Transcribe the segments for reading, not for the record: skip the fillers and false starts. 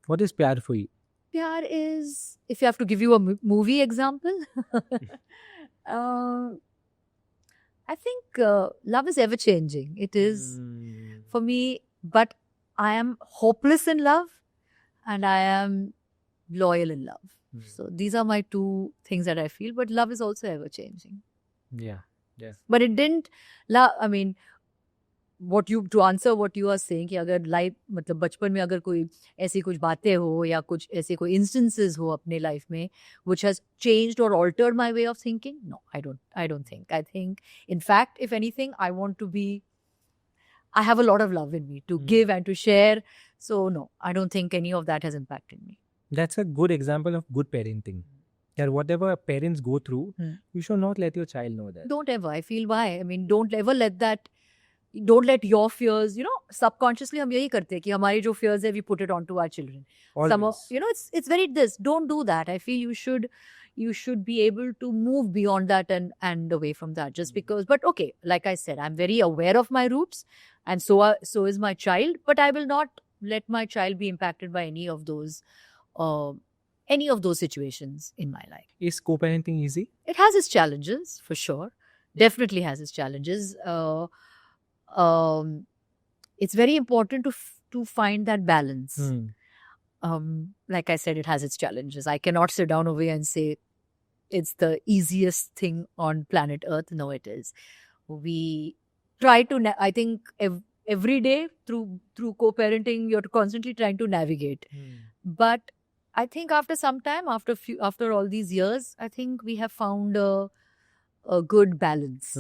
What is pyar for you? Pyar is, if you have to give you a movie example, I think love is ever changing. It is for me, but I am hopeless in love and I am loyal in love. So these are my two things that I feel, but love is also ever changing. Yeah. Yes. But it didn't, I mean, to answer what you are saying कि अगर life मतलब बचपन में अगर कोई ऐसी कुछ बातें हो या कुछ ऐसे कोई instances हो अपने लाइफ में which has changed or altered my way of thinking, no, I don't think. I think in fact if anything I have a lot of love in me to give and to share, so no, I don't think any of that has impacted me. That's a good example of good parenting. That whatever parents go through, you should not let your child know that. Don't ever. I feel why. I mean, don't ever let that. Don't let your fears, subconsciously हम यही करते हैं कि हमारी जो fears है, we put it onto our children. Always. Some of, it's very this. Don't do that. I feel you should be able to move beyond that and away from that. Just because, but okay, like I said, I'm very aware of my roots, and so is my child. But I will not let my child be impacted by any of those situations in my life. Is co-parenting easy? It has its challenges, for sure. Definitely has its challenges. It's very important to find that balance. Like I said, it has its challenges. I cannot sit down over here and say it's the easiest thing on planet Earth. No, it is. We try to, I think every day through co-parenting, you're constantly trying to navigate. But I think after some time, after all these years, I think we have found a good balance.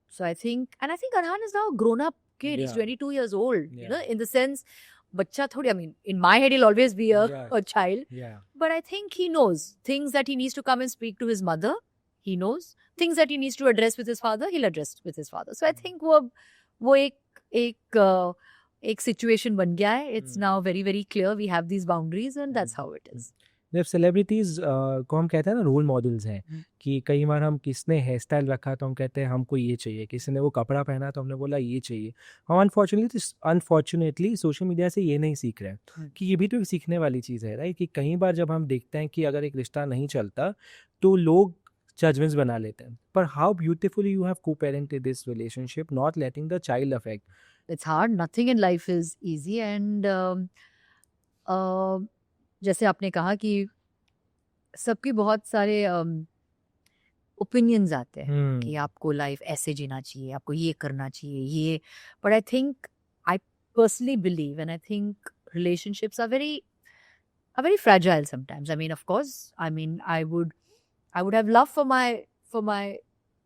So I think Arhan is now a grown-up kid. He's 22 years old. In the sense, bacha thodi, I mean, in my head, he'll always be a child. Yeah. But I think he knows things that he needs to come and speak to his mother. He knows things that he needs to address with his father. He'll address with his father. So I think वो एक situation बन गया है. It's now very, very clear. We have these boundaries and that's how it is. जब celebrities को हम कहते हैं ना रोल मॉडल्स हैं कि कई बार हम किसने हेयर स्टाइल रखा तो हम कहते हैं हमको ये चाहिए, किसी ने वो कपड़ा पहना तो हमने बोला ये चाहिए. हम अनफॉर्चुनेटली सोशल मीडिया से ये नहीं सीख रहे हैं कि ये भी तो एक सीखने वाली चीज़ है, राइट? कि कई बार जब हम देखते हैं कि अगर एक रिश्ता नहीं चलता तो लोग जजमेंट्स बना लेते हैं. पर how beautifully you have co-parented this relationship, not letting the child affect. It's hard. Nothing in life is easy and जैसे आपने कहा कि सबकी बहुत सारे ओपिनियंस आते हैं कि आपको लाइफ ऐसे जीना चाहिए, आपको ये करना चाहिए, ये. But I think I personally believe and I think relationships are very fragile sometimes. I mean, of course, I would have loved for my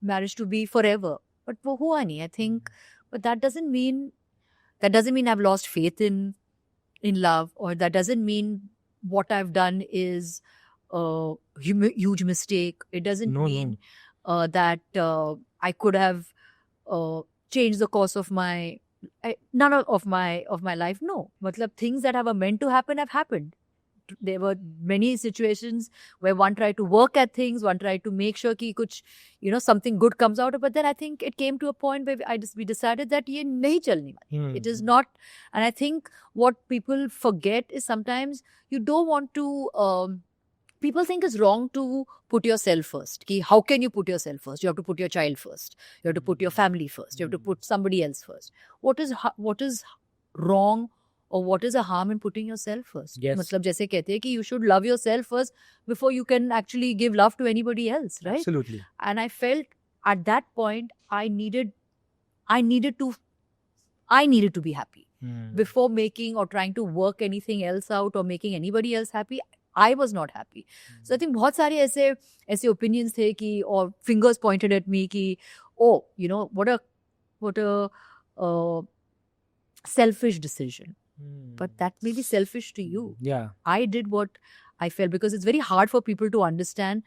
marriage to be forever, but वो हुआ नहीं. I think, but that doesn't mean I've lost faith in love, or that doesn't mean what I've done is a huge mistake. It doesn't mean that I could have changed the course of none of my life. No, matlab things that were meant to happen have happened. There were many situations where one tried to work at things, one tried to make sure कि कुछ, something good comes out of it. But then I think it came to a point where we decided that ये नहीं चलने वाली. It is not. And I think what people forget is sometimes you don't want to, people think it's wrong to put yourself first. Ki, how can you put yourself first? You have to put your child first. You have to put your family first. You have to put somebody else first. What is wrong or what is a harm in putting yourself first? Yes. मतलब जैसे कहते हैं कि you should love yourself first before you can actually give love to anybody else, right? Absolutely. And I felt at that point I needed to be happy before making or trying to work anything else out or making anybody else happy. I was not happy. So I think बहुत सारे ऐसे opinions थे कि, or fingers pointed at me कि, oh, what a selfish decision. But that may be selfish to you. Yeah. I did what I felt because it's very hard for people to understand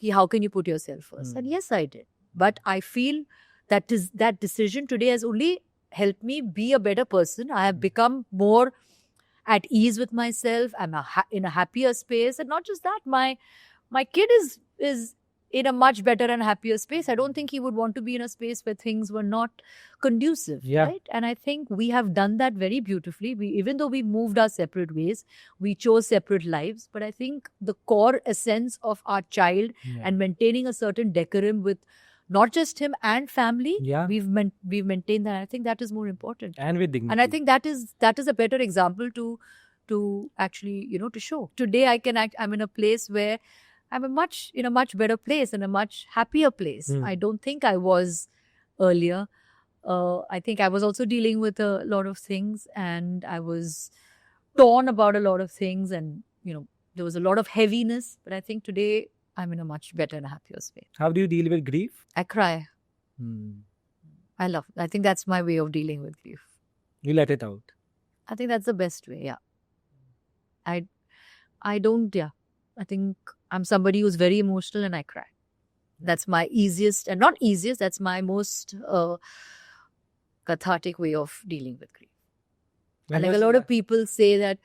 ki how can you put yourself first. And yes, I did. But I feel that decision today has only helped me be a better person. I have become more at ease with myself. I'm in a happier space. And not just that, my kid is in a much better and happier space. I don't think he would want to be in a space where things were not conducive, Yeah. right? And I think we have done that very beautifully. Even though we moved our separate ways, we chose separate lives. But I think the core essence of our child Yeah. and maintaining a certain decorum with not just him and family, Yeah. we've maintained that. I think that is more important. And with dignity. And I think that is a better example to actually, to show. Today I'm in a place where I'm in a much better place, in a much happier place. I don't think I was earlier. I think I was also dealing with a lot of things, and I was torn about a lot of things, and there was a lot of heaviness. But I think today I'm in a much better and happier space. How do you deal with grief? I cry. Hmm. I think that's my way of dealing with grief. You let it out. I think that's the best way. Yeah. I don't. Yeah. I think I'm somebody who's very emotional, and I cry. That's my easiest, and not easiest, that's my most cathartic way of dealing with grief. And like a lot of people say that,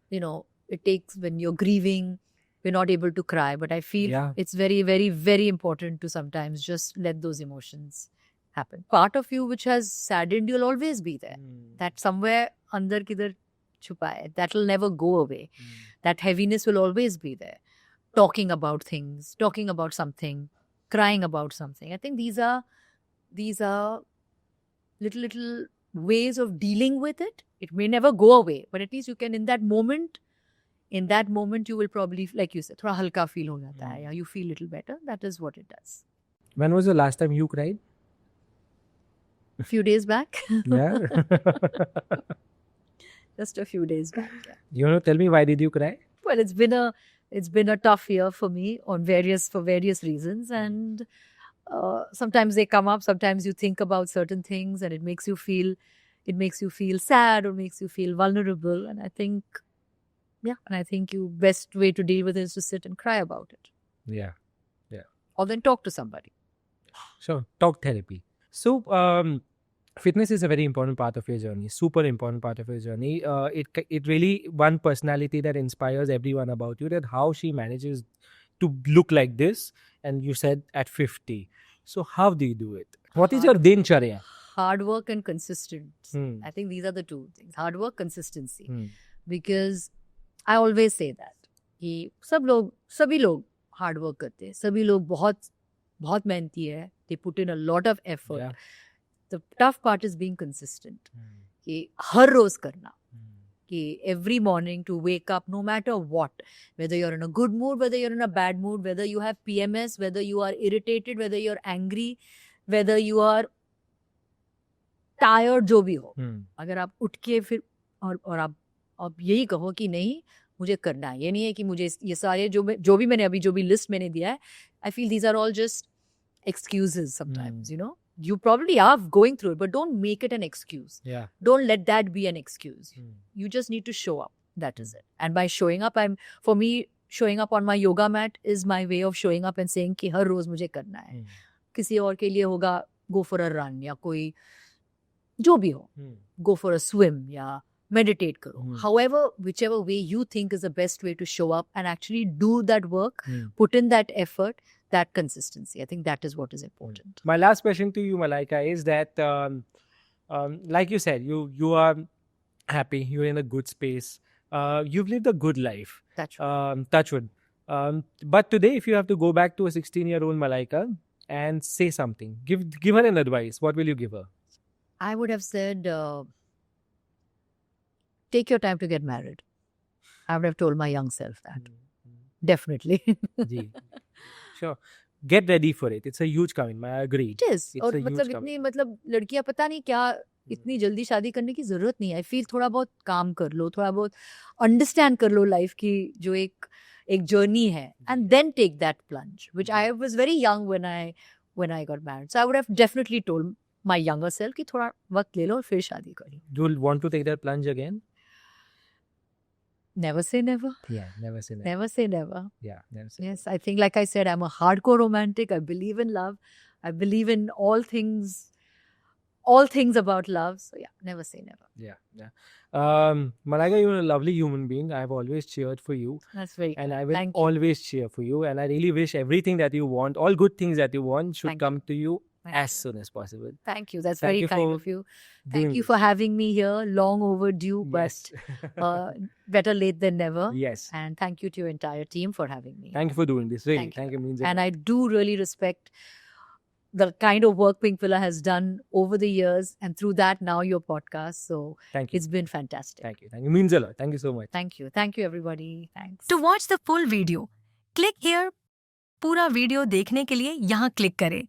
it takes, when you're grieving, we're not able to cry. But I feel it's very, very, very important to sometimes just let those emotions happen. Part of you which has saddened, you'll always be there. That somewhere andar kidhar chupa hai. That will never go away. That heaviness will always be there. Talking about things, talking about something, crying about something. I think these are little ways of dealing with it. It may never go away, but at least you can, in that moment you will probably, like you said, thoda halka feel ho jata hai, you feel little better. That is what it does. When was the last time you cried? A few days back. Yeah. Just a few days back. Yeah. You want to tell me why did you cry? Well, it's been a tough year for me for various reasons, and sometimes they come up. Sometimes you think about certain things, and it makes you feel sad, or makes you feel vulnerable. And I think, your best way to deal with it is to sit and cry about it. Yeah. Or then talk to somebody. Sure. Talk therapy. So, fitness is a very important part of your journey, super important part of your journey. It really one personality that inspires everyone about you, that how she manages to look like this, and you said at 50. So how do you do it? What is your dincharya? Hard work and consistency. I think these are the two things. Hard work, consistency. Because I always say that कि सभी लोग hard work करते हैं, सभी लोग बहुत मेहनती है. They put in a lot of effort. Yeah. The tough part is being consistent. कि हर रोज करना. कि every morning to wake up, no matter what, whether you're in a good mood, whether you're in a bad mood, whether you have PMS, whether you are irritated, whether you're angry, whether you are tired, जो भी हो, अगर आप उठ के फिर और आप यही कहो कि नहीं, मुझे करना है. ये नहीं है कि मुझे ये सारे जो भी मैंने अभी जो भी लिस्ट मैंने दिया है, I feel these are all just excuses sometimes. You probably are going through it, but don't make it an excuse. Yeah. Don't let that be an excuse. You just need to show up. That is it. And by showing up, for me, showing up on my yoga mat is my way of showing up and saying कि हर रोज मुझे करना है. किसी और के लिए होगा go for a run, या कोई जो भी हो, go for a swim, या meditate karo. However, whichever way you think is the best way to show up and actually do that work, put in that effort, that consistency. I think that is what is important. My last question to you, Malaika, is that like you said, you are happy, you're in a good space, you've lived a good life. Touchwood. But today, if you have to go back to a 16-year-old Malaika and say something, give her an advice, what will you give her? I would have said, take your time to get married. I would have told my young self that. Definitely. Sure. Get ready for it. It's a huge commitment. I agree. It is. और मतलब लड़कियां पता नहीं क्या इतनी जल्दी शादी करने की जरूरत नहीं है. I feel थोड़ा बहुत काम कर लो, थोड़ा बहुत understand कर लो life की जो एक journey है, and then take that plunge. Which I was very young when I got married. So I would have definitely told my younger self कि थोड़ा वक्त ले लो और फिर शादी करो. Do you want to take that plunge again? Never say never. Yeah, never say never. Never say never. Yeah, never say Yes, I think, like I said, I'm a hardcore romantic. I believe in love. I believe in all things all things about love. So yeah, never say never. Yeah. Malaika, you're a lovely human being. I've always cheered for you, That's very and kind. I will Thank you. always cheer for you. And I really wish everything that you want, all good things that you want, should Thank come to you Thank as you. soon as possible. Thank you. That's Thank very you kind for of you. doing Thank you this. for having me here. Long overdue, Yes. but better late than never. Yes. And thank you to your entire team for having me. Thank you for doing this. Really, Thank you. thank you. Means a And lot. I do really respect the kind of work Pink Villa has done over the years, and through that now your podcast. So Thank you. it's been fantastic. Thank you. Thank you. Means a lot. Thank you so much. Thank you. Thank you, everybody. Thanks. To watch the full video, click here. पूरा video देखने के लिए यहाँ click करें.